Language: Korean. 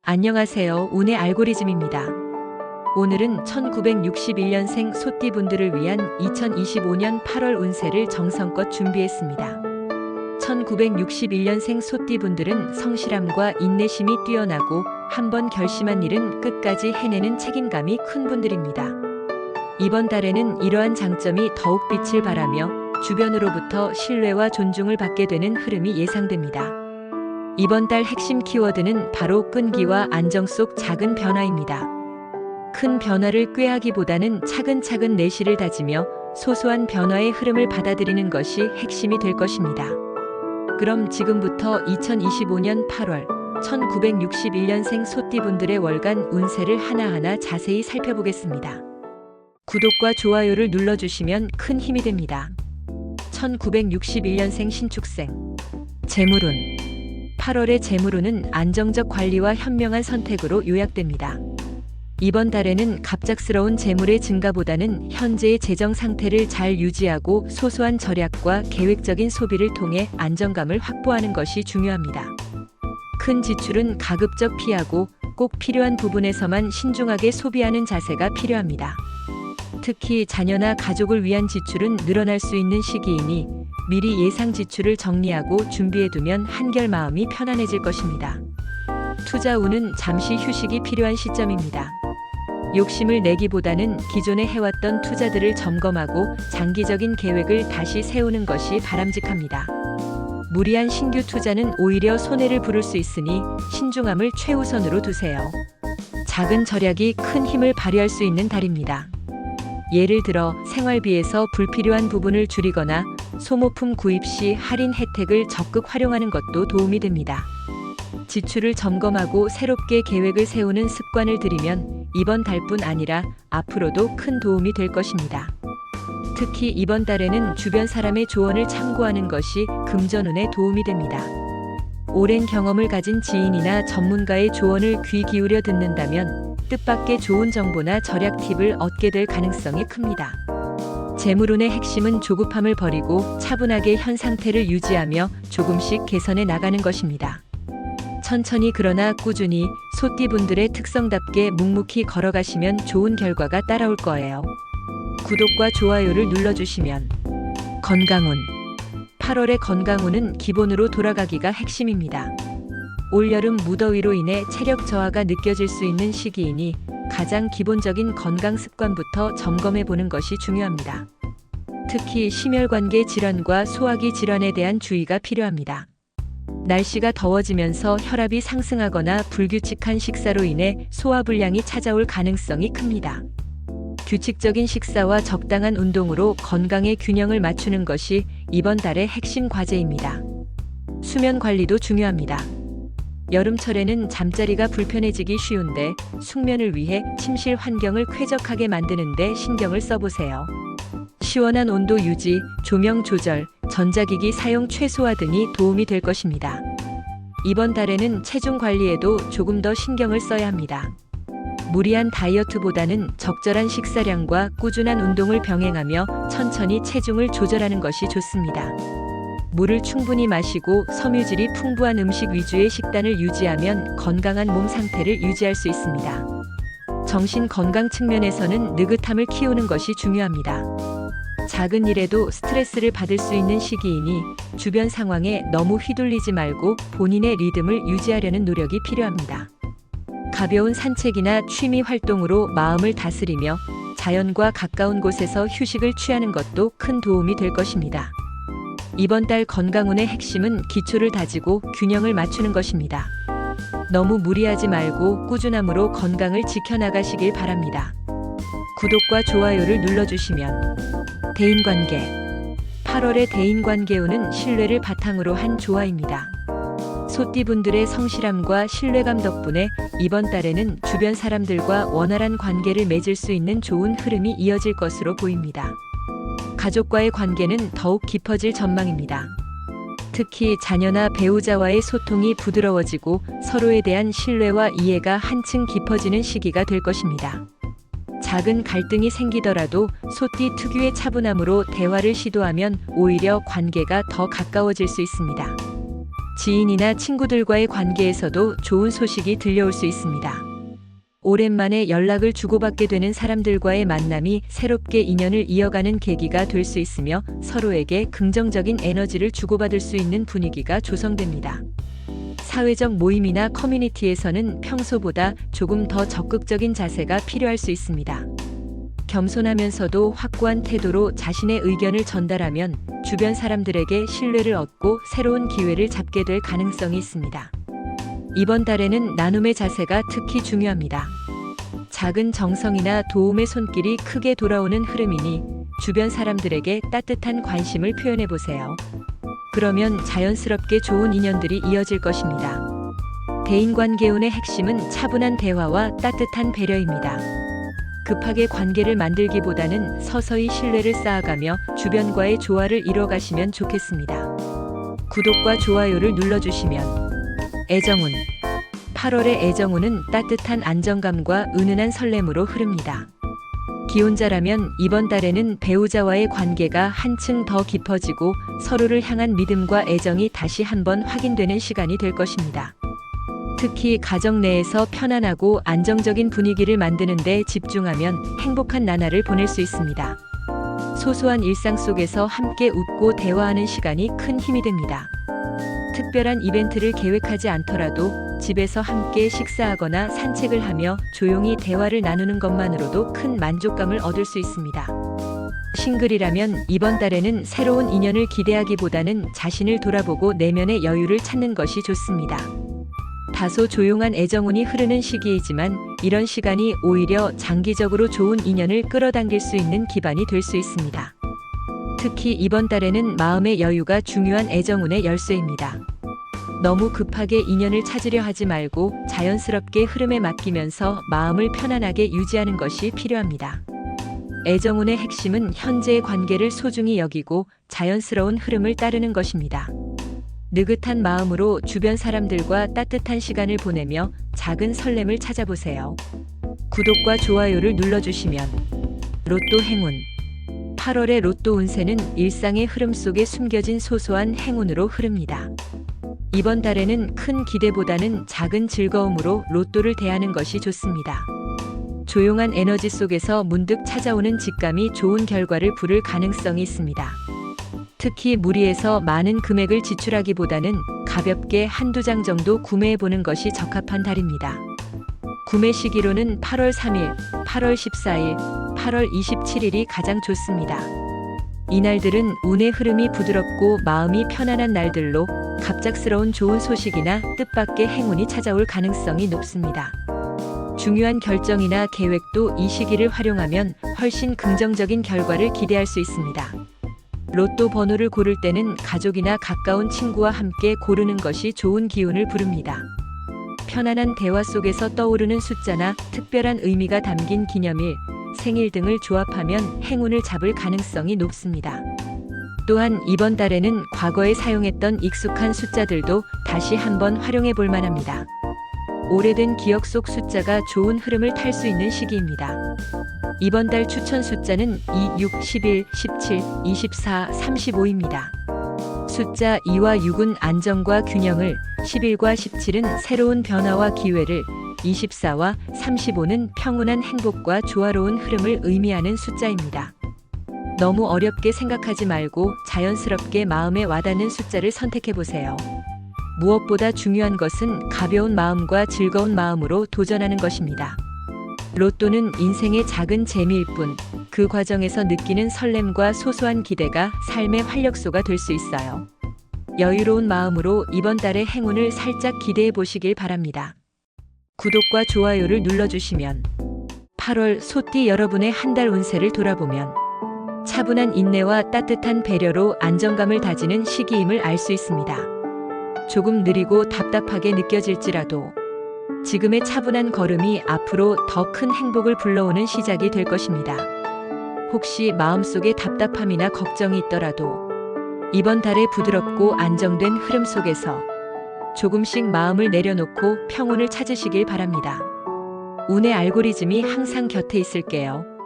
안녕하세요. 운의 알고리즘입니다. 오늘은 1961년생 소띠분들을 위한 2025년 8월 운세를 정성껏 준비했습니다. 1961년생 소띠분들은 성실함과 인내심이 뛰어나고 한번 결심한 일은 끝까지 해내는 책임감이 큰 분들입니다. 이번 달에는 이러한 장점이 더욱 빛을 발하며 주변으로부터 신뢰와 존중을 받게 되는 흐름이 예상됩니다. 이번 달 핵심 키워드는 바로 끈기와 안정 속 작은 변화입니다. 큰 변화를 꾀하기보다는 차근차근 내실을 다지며 소소한 변화의 흐름을 받아들이는 것이 핵심이 될 것입니다. 그럼 지금부터 2025년 8월 1961년생 소띠분들의 월간 운세를 하나하나 자세히 살펴보겠습니다. 구독과 좋아요를 눌러주시면 큰 힘이 됩니다. 1961년생 신축생 재물운 8월의 재물운은 안정적 관리와 현명한 선택으로 요약됩니다. 이번 달에는 갑작스러운 재물의 증가보다는 현재의 재정 상태를 잘 유지하고 소소한 절약과 계획적인 소비를 통해 안정감을 확보하는 것이 중요합니다. 큰 지출은 가급적 피하고 꼭 필요한 부분에서만 신중하게 소비하는 자세가 필요합니다. 특히 자녀나 가족을 위한 지출은 늘어날 수 있는 시기이니 미리 예상 지출을 정리하고 준비해두면 한결 마음이 편안해질 것입니다. 투자 운은 잠시 휴식이 필요한 시점입니다. 욕심을 내기보다는 기존에 해왔던 투자들을 점검하고 장기적인 계획을 다시 세우는 것이 바람직합니다. 무리한 신규 투자는 오히려 손해를 부를 수 있으니 신중함을 최우선으로 두세요. 작은 절약이 큰 힘을 발휘할 수 있는 달입니다. 예를 들어 생활비에서 불필요한 부분을 줄이거나 소모품 구입 시 할인 혜택을 적극 활용하는 것도 도움이 됩니다. 지출을 점검하고 새롭게 계획을 세우는 습관을 들이면 이번 달뿐 아니라 앞으로도 큰 도움이 될 것입니다. 특히 이번 달에는 주변 사람의 조언을 참고하는 것이 금전운에 도움이 됩니다. 오랜 경험을 가진 지인이나 전문가의 조언을 귀 기울여 듣는다면 뜻밖의 좋은 정보나 절약 팁을 얻게 될 가능성이 큽니다. 재물운의 핵심은 조급함을 버리고 차분하게 현 상태를 유지하며 조금씩 개선해 나가는 것입니다. 천천히 그러나 꾸준히 소띠분들의 특성답게 묵묵히 걸어가시면 좋은 결과가 따라올 거예요. 구독과 좋아요를 눌러주시면 건강운 8월의 건강운은 기본으로 돌아가기가 핵심입니다. 올여름 무더위로 인해 체력 저하가 느껴질 수 있는 시기이니 가장 기본적인 건강 습관부터 점검해 보는 것이 중요합니다. 특히 심혈관계 질환과 소화기 질환에 대한 주의가 필요합니다. 날씨가 더워지면서 혈압이 상승하거나 불규칙한 식사로 인해 소화불량이 찾아올 가능성이 큽니다. 규칙적인 식사와 적당한 운동으로 건강의 균형을 맞추는 것이 이번 달의 핵심 과제입니다. 수면 관리도 중요합니다. 여름철에는 잠자리가 불편해지기 쉬운데 숙면을 위해 침실 환경을 쾌적하게 만드는 데 신경을 써보세요. 시원한 온도 유지, 조명 조절, 전자기기 사용 최소화 등이 도움이 될 것입니다. 이번 달에는 체중 관리에도 조금 더 신경을 써야 합니다. 무리한 다이어트보다는 적절한 식사량과 꾸준한 운동을 병행하며 천천히 체중을 조절하는 것이 좋습니다. 물을 충분히 마시고 섬유질이 풍부한 음식 위주의 식단을 유지하면 건강한 몸 상태를 유지할 수 있습니다. 정신 건강 측면에서는 느긋함을 키우는 것이 중요합니다. 작은 일에도 스트레스를 받을 수 있는 시기이니 주변 상황에 너무 휘둘리지 말고 본인의 리듬을 유지하려는 노력이 필요합니다. 가벼운 산책이나 취미 활동으로 마음을 다스리며 자연과 가까운 곳에서 휴식을 취하는 것도 큰 도움이 될 것입니다. 이번 달 건강운의 핵심은 기초를 다지고 균형을 맞추는 것입니다. 너무 무리하지 말고 꾸준함으로 건강을 지켜나가시길 바랍니다. 구독과 좋아요를 눌러주시면 대인관계 8월의 대인관계운은 신뢰를 바탕으로 한 조화입니다. 소띠분들의 성실함과 신뢰감 덕분에 이번 달에는 주변 사람들과 원활한 관계를 맺을 수 있는 좋은 흐름이 이어질 것으로 보입니다. 가족과의 관계는 더욱 깊어질 전망입니다. 특히 자녀나 배우자와의 소통이 부드러워지고 서로에 대한 신뢰와 이해가 한층 깊어지는 시기가 될 것입니다. 작은 갈등이 생기더라도 소띠 특유의 차분함으로 대화를 시도하면 오히려 관계가 더 가까워질 수 있습니다. 지인이나 친구들과의 관계에서도 좋은 소식이 들려올 수 있습니다. 오랜만에 연락을 주고받게 되는 사람들과의 만남이 새롭게 인연을 이어가는 계기가 될 수 있으며 서로에게 긍정적인 에너지를 주고받을 수 있는 분위기가 조성됩니다. 사회적 모임이나 커뮤니티에서는 평소보다 조금 더 적극적인 자세가 필요할 수 있습니다. 겸손하면서도 확고한 태도로 자신의 의견을 전달하면 주변 사람들에게 신뢰를 얻고 새로운 기회를 잡게 될 가능성이 있습니다. 이번 달에는 나눔의 자세가 특히 중요합니다. 작은 정성이나 도움의 손길이 크게 돌아오는 흐름이니 주변 사람들에게 따뜻한 관심을 표현해 보세요. 그러면 자연스럽게 좋은 인연들이 이어질 것입니다. 대인관계운의 핵심은 차분한 대화와 따뜻한 배려입니다. 급하게 관계를 만들기보다는 서서히 신뢰를 쌓아가며 주변과의 조화를 이뤄가시면 좋겠습니다. 구독과 좋아요를 눌러주시면 애정운 8월의 애정운은 따뜻한 안정감과 은은한 설렘으로 흐릅니다. 기혼자라면 이번 달에는 배우자와의 관계가 한층 더 깊어지고 서로를 향한 믿음과 애정이 다시 한번 확인되는 시간이 될 것입니다. 특히 가정 내에서 편안하고 안정적인 분위기를 만드는 데 집중하면 행복한 나날을 보낼 수 있습니다. 소소한 일상 속에서 함께 웃고 대화하는 시간이 큰 힘이 됩니다. 특별한 이벤트를 계획하지 않더라도 집에서 함께 식사하거나 산책을 하며 조용히 대화를 나누는 것만으로도 큰 만족감을 얻을 수 있습니다. 싱글이라면 이번 달에는 새로운 인연을 기대하기보다는 자신을 돌아보고 내면의 여유를 찾는 것이 좋습니다. 다소 조용한 애정운이 흐르는 시기이지만 이런 시간이 오히려 장기적으로 좋은 인연을 끌어당길 수 있는 기반이 될 수 있습니다. 특히 이번 달에는 마음의 여유가 중요한 애정운의 열쇠입니다. 너무 급하게 인연을 찾으려 하지 말고 자연스럽게 흐름에 맡기면서 마음을 편안하게 유지하는 것이 필요합니다. 애정운의 핵심은 현재의 관계를 소중히 여기고 자연스러운 흐름을 따르는 것입니다. 느긋한 마음으로 주변 사람들과 따뜻한 시간을 보내며 작은 설렘을 찾아보세요. 구독과 좋아요를 눌러주시면 로또 행운 8월의 로또 운세는 일상의 흐름 속에 숨겨진 소소한 행운으로 흐릅니다. 이번 달에는 큰 기대보다는 작은 즐거움으로 로또를 대하는 것이 좋습니다. 조용한 에너지 속에서 문득 찾아오는 직감이 좋은 결과를 부를 가능성이 있습니다. 특히 무리해서 많은 금액을 지출하기보다는 가볍게 한두 장 정도 구매해보는 것이 적합한 달입니다. 구매 시기로는 8월 3일, 8월 14일, 8월 27일이 가장 좋습니다. 이날들은 운의 흐름이 부드럽고 마음이 편안한 날들로 갑작스러운 좋은 소식이나 뜻밖의 행운이 찾아올 가능성이 높습니다. 중요한 결정이나 계획도 이 시기를 활용하면 훨씬 긍정적인 결과를 기대할 수 있습니다. 로또 번호를 고를 때는 가족이나 가까운 친구와 함께 고르는 것이 좋은 기운을 부릅니다. 편안한 대화 속에서 떠오르는 숫자나 특별한 의미가 담긴 기념일, 생일 등을 조합하면 행운을 잡을 가능성이 높습니다. 또한 이번 달에는 과거에 사용했던 익숙한 숫자들도 다시 한번 활용해 볼 만합니다. 오래된 기억 속 숫자가 좋은 흐름을 탈 수 있는 시기입니다. 이번 달 추천 숫자는 2, 6, 11, 17, 24, 35입니다. 숫자 2와 6은 안정과 균형을, 11과 17은 새로운 변화와 기회를, 24와 35는 평온한 행복과 조화로운 흐름을 의미하는 숫자입니다. 너무 어렵게 생각하지 말고 자연스럽게 마음에 와닿는 숫자를 선택해보세요. 무엇보다 중요한 것은 가벼운 마음과 즐거운 마음으로 도전하는 것입니다. 로또는 인생의 작은 재미일 뿐, 그 과정에서 느끼는 설렘과 소소한 기대가 삶의 활력소가 될 수 있어요. 여유로운 마음으로 이번 달의 행운을 살짝 기대해 보시길 바랍니다. 구독과 좋아요를 눌러주시면 8월 소띠 여러분의 한 달 운세를 돌아보면 차분한 인내와 따뜻한 배려로 안정감을 다지는 시기임을 알 수 있습니다. 조금 느리고 답답하게 느껴질지라도 지금의 차분한 걸음이 앞으로 더 큰 행복을 불러오는 시작이 될 것입니다. 혹시 마음속에 답답함이나 걱정이 있더라도 이번 달에 부드럽고 안정된 흐름 속에서 조금씩 마음을 내려놓고 평온을 찾으시길 바랍니다. 운의 알고리즘이 항상 곁에 있을게요.